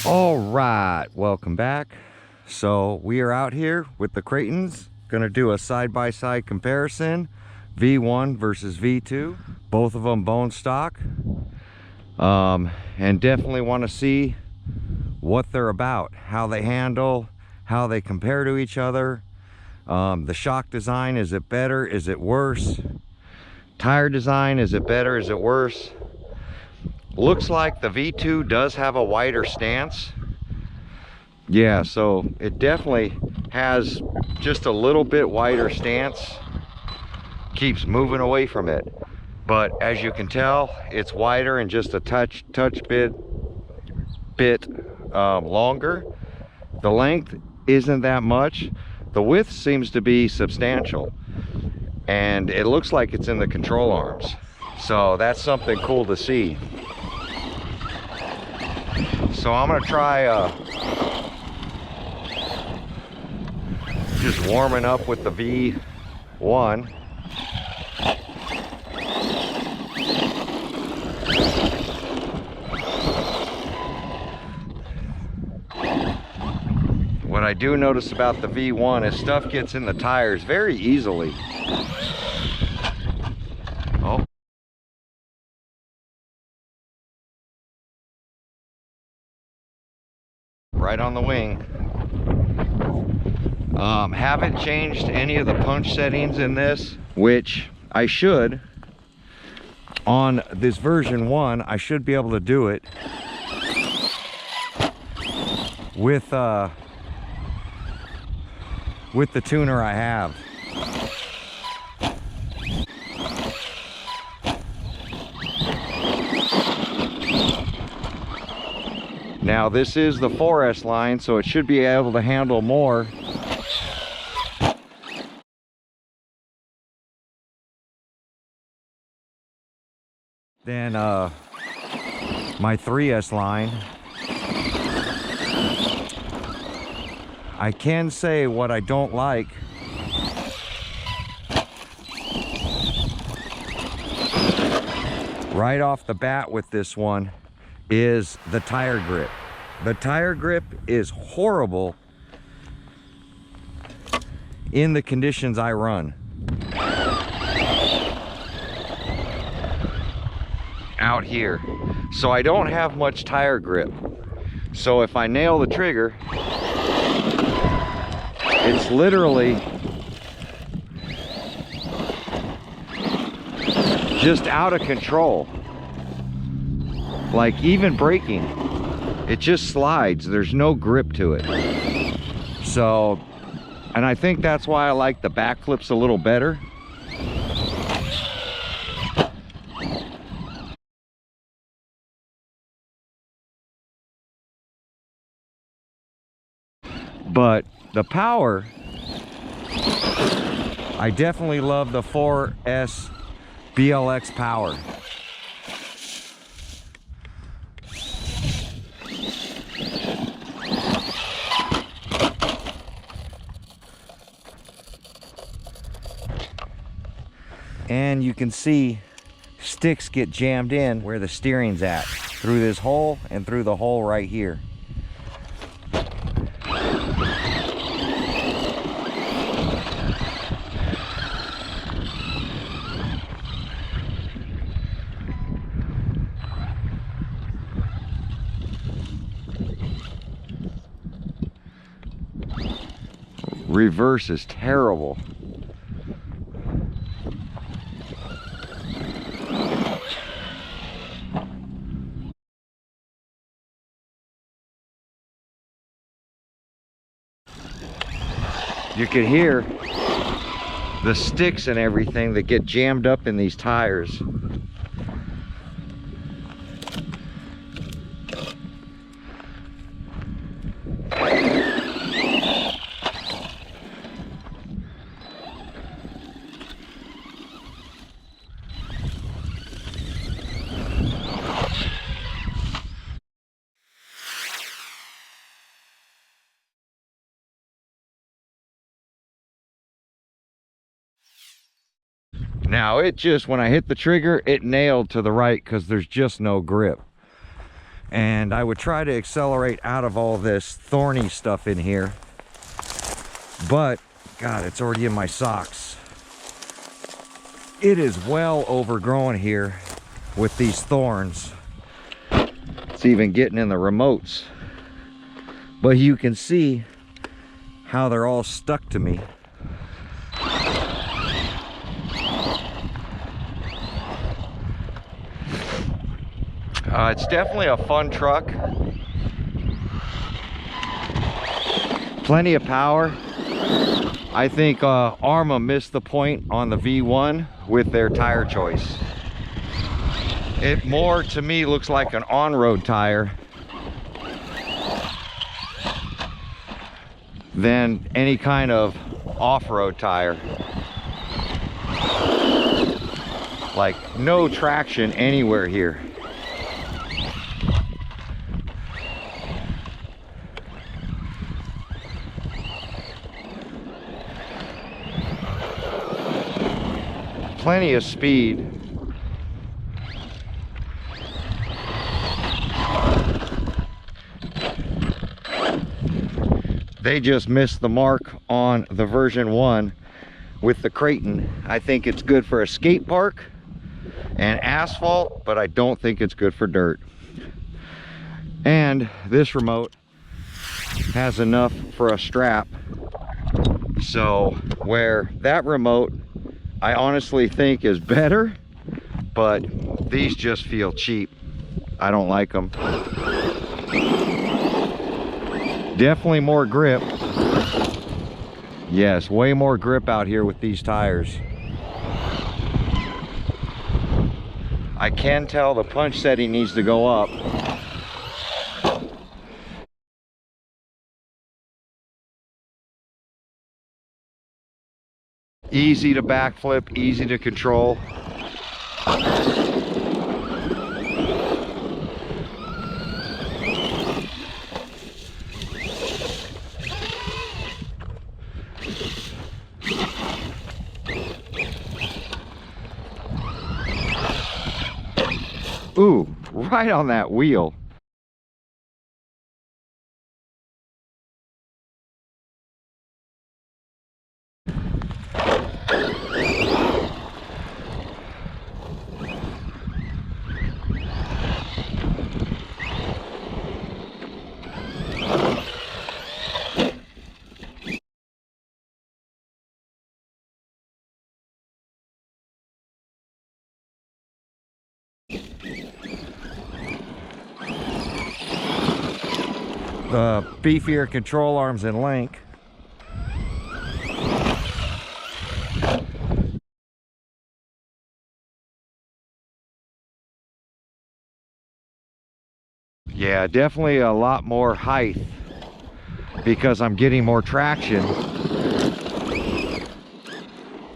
All right, welcome back. So we are out here with the Creightons, gonna do a side-by-side comparison, V1 versus V2, both of them bone stock, and definitely want to see what they're about, how they handle, how they compare to each other. The shock design, is it better, is it worse? Tire design, is it better, is it worse? Looks like the V2 does have a wider stance. Yeah, so it definitely has just a little bit wider stance, keeps moving away from it, but as you can tell, it's wider and just a touch bit longer. The length isn't that much. The width seems to be substantial, and it looks like it's in the control arms, so that's something cool to see. So I'm gonna try just warming up with the V1. What I do notice about the V1 is stuff gets in the tires very easily. Oh. Right on the wing. Haven't changed any of the punch settings in this, which I should. On this version 1, I should be able to do it with the tuner I have. Now this is the 4S line, so it should be able to handle more. Than my 3S line. I can say what I don't like. Right off the bat with this one is the tire grip. The tire grip is horrible in the conditions I run. Out here, so I don't have much tire grip, so if I nail the trigger, it's literally just out of control. Like even braking, it just slides, there's no grip to it. So, and I think that's why I like the back flips a little better. But the power, I definitely love the 4S BLX power. And you can see sticks get jammed in where the steering's at, through this hole and through the hole right here. Reverse is terrible. You can hear the sticks and everything that get jammed up in these tires. Now it just, when I hit the trigger, it nailed to the right because there's just no grip. And I would try to accelerate out of all this thorny stuff in here. But, God, it's already in my socks. It is well overgrown here with these thorns. It's even getting in the remotes. But you can see how they're all stuck to me. It's definitely a fun truck. Plenty of power. I think Arrma missed the point on the V1 with their tire choice. It more to me looks like an on-road tire than any kind of off-road tire. Like no traction anywhere here. Plenty of speed. They just missed the mark on the version 1 with the Kraton. I think it's good for a skate park and asphalt, but I don't think it's good for dirt. And this remote has enough for a strap. So where that remote I honestly think is better, but these just feel cheap. I don't like them. Definitely more grip. Yes, way more grip out here with these tires. I can tell the punch setting needs to go up. Easy to backflip, easy to control. Ooh, right on that wheel. The beefier control arms and link. Yeah, definitely a lot more height because I'm getting more traction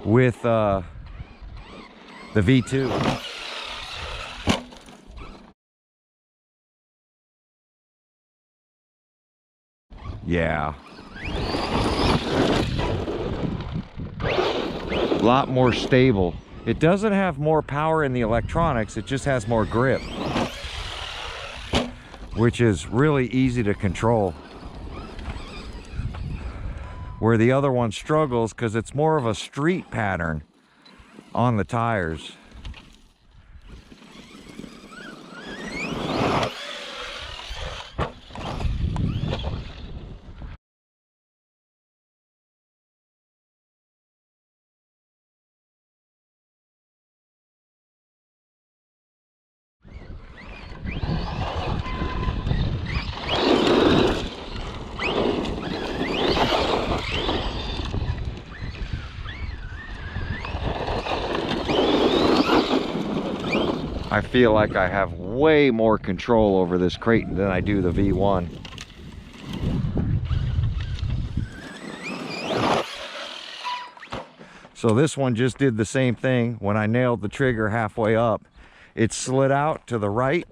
with the V2. Yeah. A lot more stable. It doesn't have more power in the electronics, it just has more grip, which is really easy to control. Where the other one struggles because it's more of a street pattern on the tires. I feel like I have way more control over this Creighton than I do the V1. So this one just did the same thing. When I nailed the trigger halfway up, it slid out to the right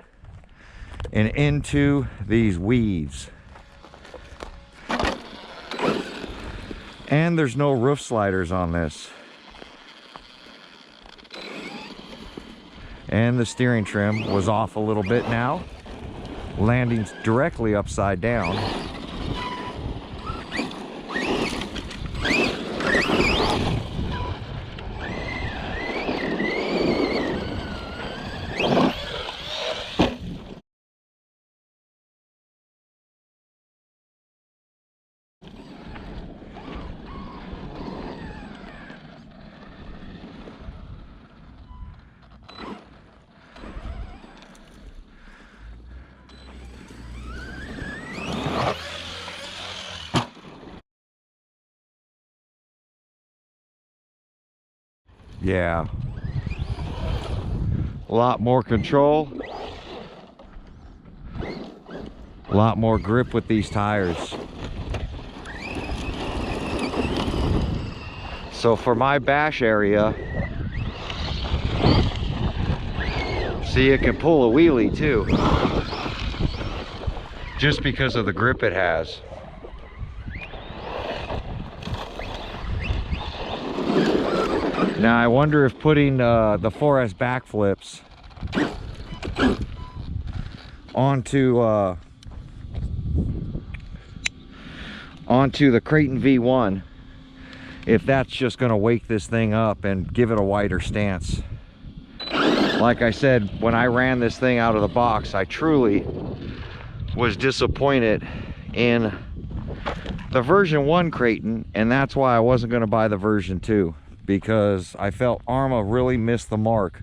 and into these weaves. And there's no roof sliders on this. And the steering trim was off a little bit now. landing directly upside down. Yeah, a lot more control, a lot more grip with these tires. So for my bash area, see, it can pull a wheelie too, just because of the grip it has. Now I wonder if putting the 4S backflips onto the Creighton V1, if that's just going to wake this thing up and give it a wider stance. Like I said, when I ran this thing out of the box, I truly was disappointed in the version 1 Kraton, and that's why I wasn't going to buy the version 2, because I felt Arrma really missed the mark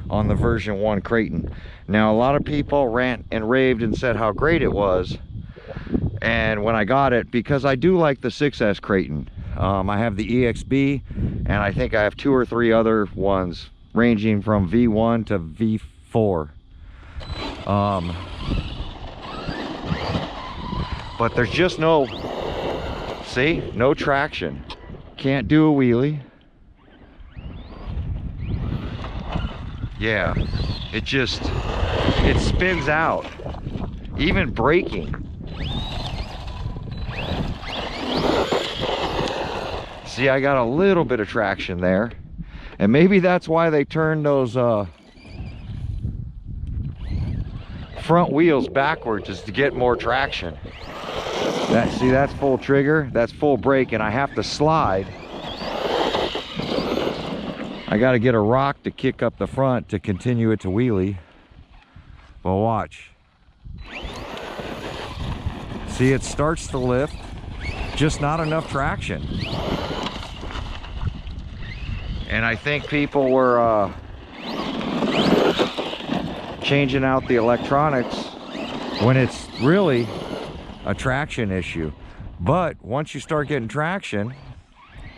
on the version 1 Kraton. Now a lot of people rant and raved and said how great it was, and when I got it, because I do like the 6S Kraton, I have the EXB, and I think I have 2 or 3 other ones ranging from V1 to V4. But there's just no, see, no traction. Can't do a wheelie. Yeah, it spins out. Even braking. See, I got a little bit of traction there. And maybe that's why they turned those front wheels backwards, is to get more traction. See, that's full trigger, that's full brake, and I have to slide. I got to get a rock to kick up the front to continue it to wheelie. Well, watch. See, it starts to lift, just not enough traction. And I think people were changing out the electronics when it's really a traction issue. But once you start getting traction,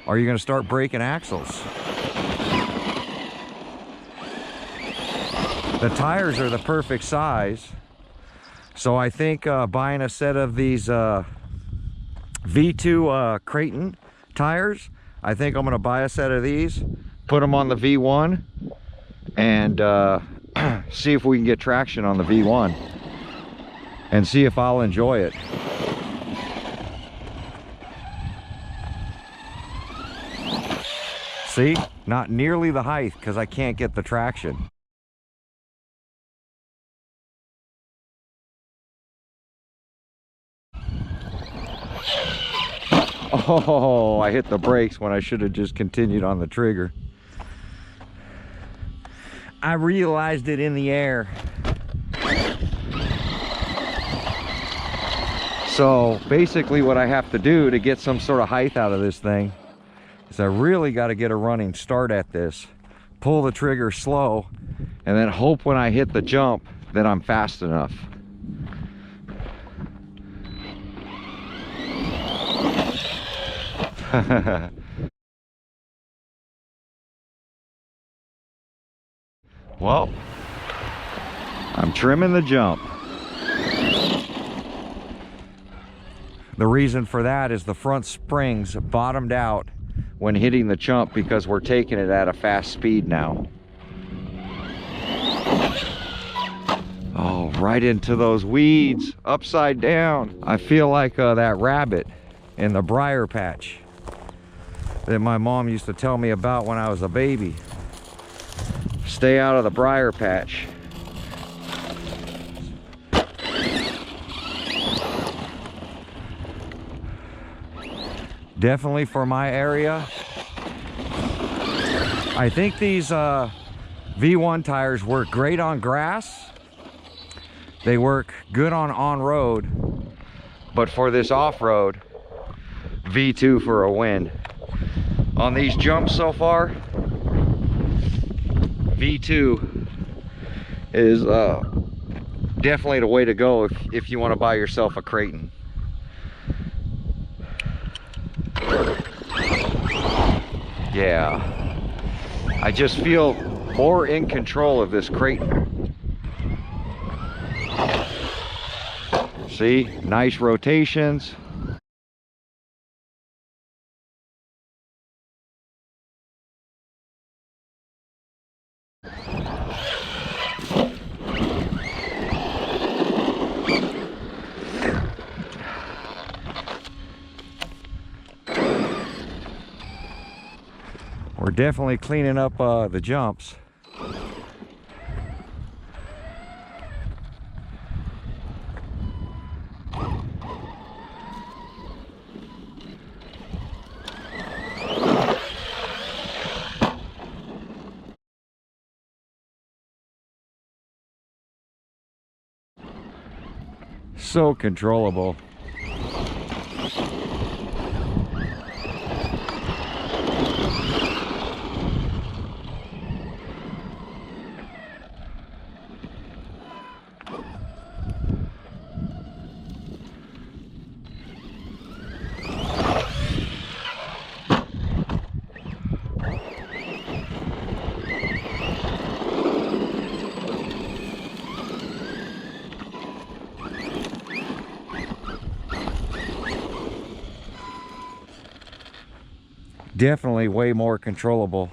are you going to start breaking axles? The tires are the perfect size, so I think buying a set of these V2 Creighton tires, I think I'm going to buy a set of these, put them on the V1, and see if we can get traction on the V1, and see if I'll enjoy it. See, not nearly the height because I can't get the traction. Oh, I hit the brakes when I should have just continued on the trigger. I realized it in the air. So basically what I have to do to get some sort of height out of this thing is I really got to get a running start at this, pull the trigger slow, and then hope when I hit the jump that I'm fast enough. Well, I'm trimming the jump. The reason for that is the front springs bottomed out when hitting the jump because we're taking it at a fast speed now. Oh, right into those weeds, upside down. I feel like that rabbit in the briar patch that my mom used to tell me about when I was a baby. Stay out of the briar patch. Definitely for my area. I think these V1 tires work great on grass. They work good on road, but for this off-road, V2 for a win. On these jumps so far, V2 is definitely the way to go if you want to buy yourself a Creighton. Yeah, I just feel more in control of this Kraton. See, nice rotations. We're definitely cleaning up the jumps. So controllable. Definitely way more controllable.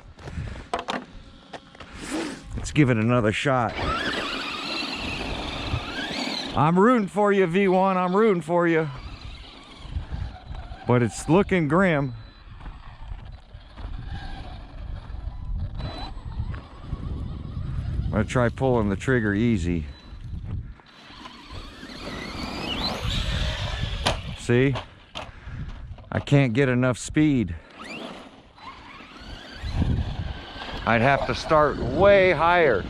Let's give it another shot. I'm rooting for you, V1. I'm rooting for you. But it's looking grim. I'm gonna try pulling the trigger easy. See? I can't get enough speed. I'd have to start way higher.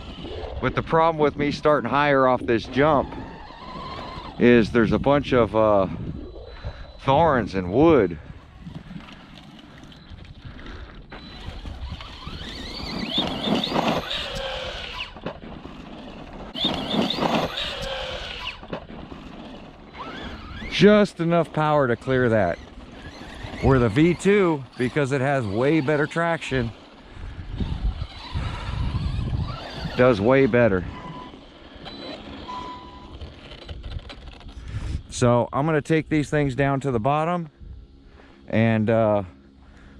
But the problem with me starting higher off this jump is there's a bunch of thorns and wood. Just enough power to clear that. Where the V2, because it has way better traction, does way better. So I'm going to take these things down to the bottom, and we're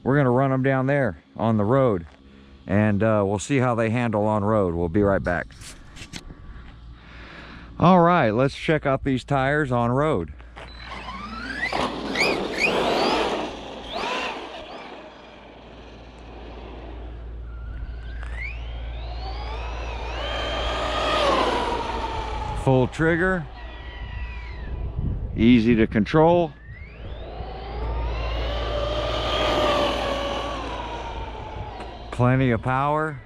going to run them down there on the road, and we'll see how they handle on road. We'll be right back. All right, let's check out these tires on road. Full trigger, easy to control. Plenty of power.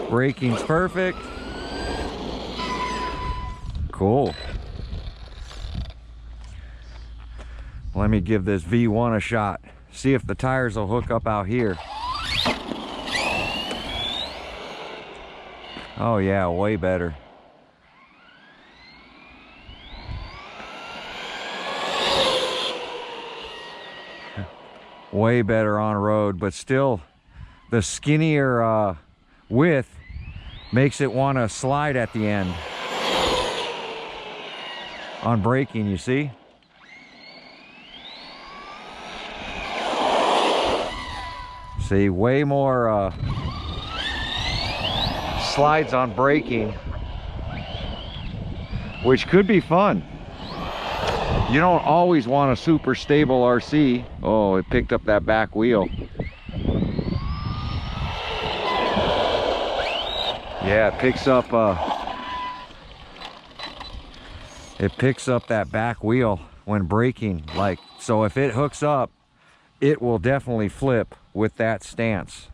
Braking's perfect. Cool. Let me give this V1 a shot. See if the tires will hook up out here. Oh yeah, way better. Way better on road, but still the skinnier width makes it want to slide at the end. On braking, you see? See, way more slides on braking, which could be fun. You don't always want a super stable RC. Oh, it picked up that back wheel. Yeah, it picks up It picks up that back wheel when braking, like, so if it hooks up, it will definitely flip with that stance.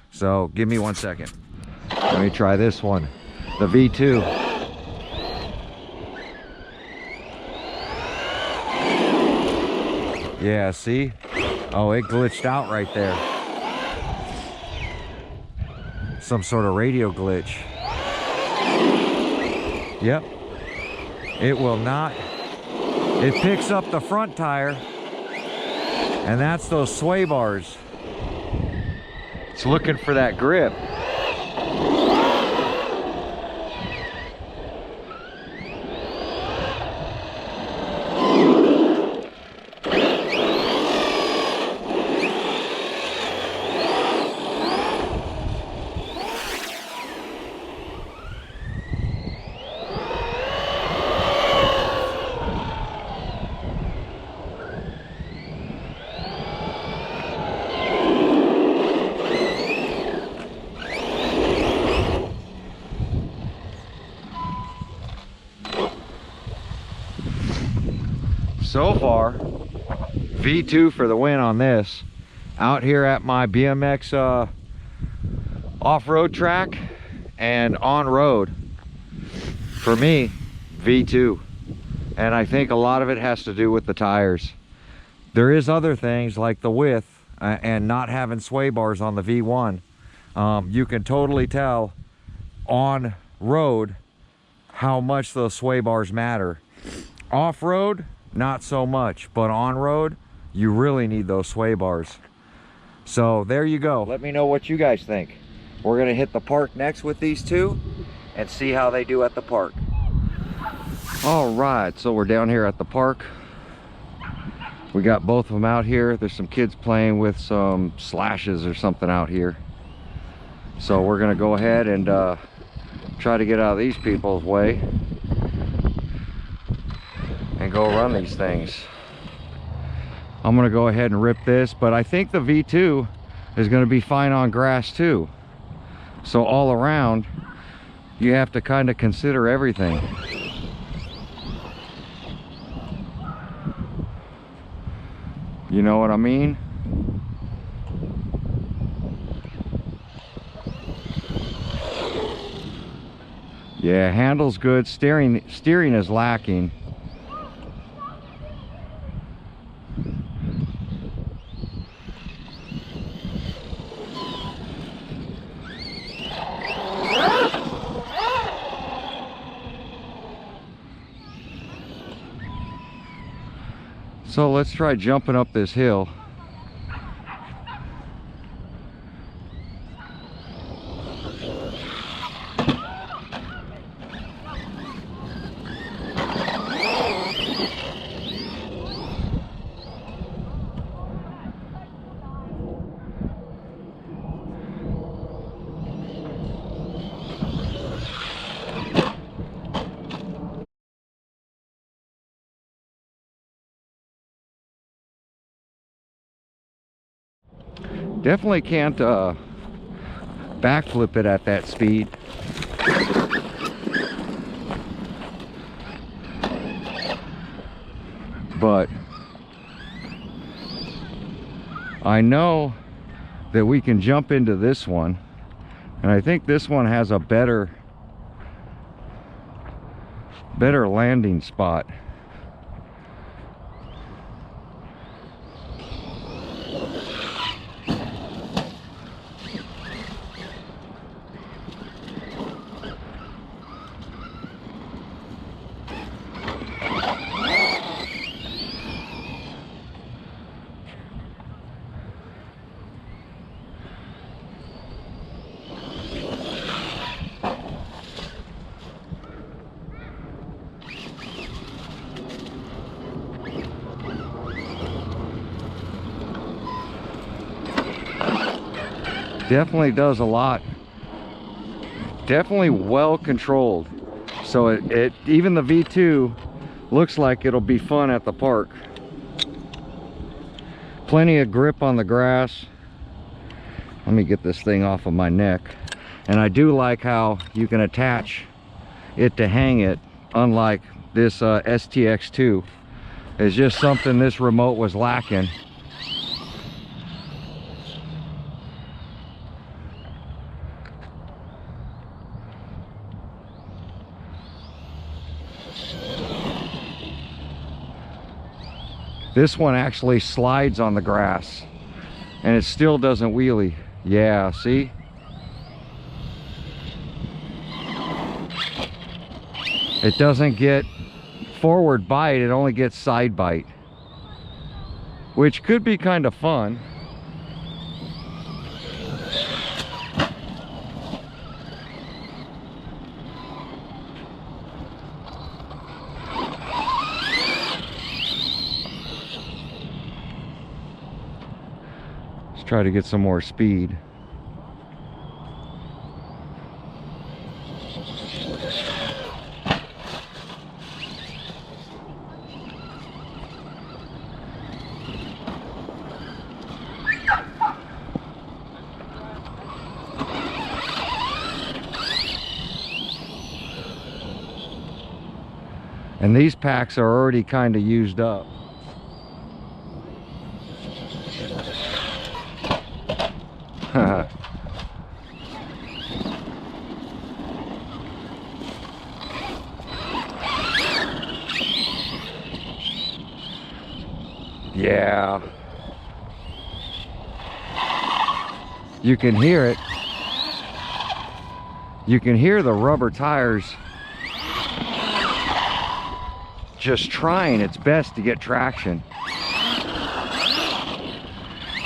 So give me 1 second. Let me try this one, the V2. Yeah, see? Oh, it glitched out right there. Some sort of radio glitch. Yep. It will not. It picks up the front tire, and that's those sway bars. It's looking for that grip. So far, V2 for the win on this. Out here at my BMX off-road track and on-road, for me, V2. And I think a lot of it has to do with the tires. There is other things like the width and not having sway bars on the V1. You can totally tell on road how much those sway bars matter. Off-road, not so much, but on road, you really need those sway bars. So there you go. Let me know what you guys think. We're gonna hit the park next with these two and see how they do at the park. All right, so we're down here at the park. We got both of them out here. There's some kids playing with some slashes or something out here. So we're gonna go ahead and try to get out of these people's way and go run these things. I'm gonna go ahead and rip this, but I think the V2 is gonna be fine on grass too. So all around, you have to kind of consider everything. You know what I mean? Yeah, handle's good, steering is lacking. So let's try jumping up this hill. Definitely can't backflip it at that speed. But I know that we can jump into this one, and I think this one has a better landing spot. Definitely does a lot. Definitely well controlled. So it even the V2 looks like it'll be fun at the park. Plenty of grip on the grass. Let me get this thing off of my neck. And I do like how you can attach it to hang it, unlike this STX2. It's just something this remote was lacking. This one actually slides on the grass and it still doesn't wheelie. Yeah, see? It doesn't get forward bite, it only gets side bite, which could be kind of fun. Let's try to get some more speed. And these packs are already kind of used up. Yeah. You can hear it. You can hear the rubber tires just trying its best to get traction.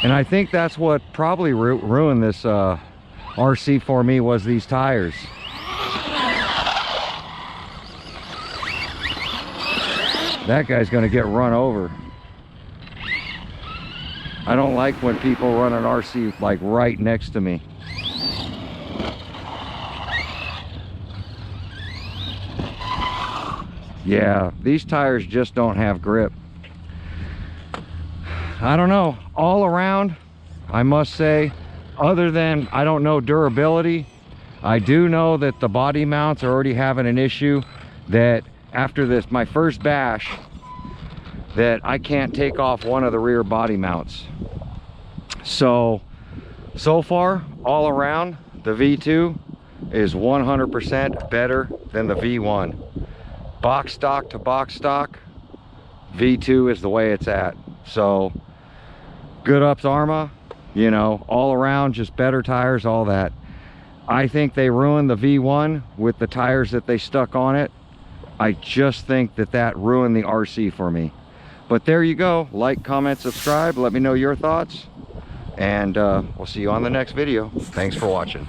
And I think that's what probably ruined this RC for me, was these tires. That guy's gonna get run over. I don't like when people run an RC like right next to me. Yeah, these tires just don't have grip. I don't know, all around, I must say, other than, I don't know durability, I do know that the body mounts are already having an issue, that after this, my first bash, that I can't take off one of the rear body mounts. So far, all around, the V2 is 100% better than the V1. Box stock to box stock, V2 is the way it's at. So good ups Arrma, you know, all around, just better tires, all that. I think they ruined the V1 with the tires that they stuck on it. I just think that that ruined the RC for me. But there you go. Like, comment, subscribe, let me know your thoughts, and we'll see you on the next video. Thanks for watching.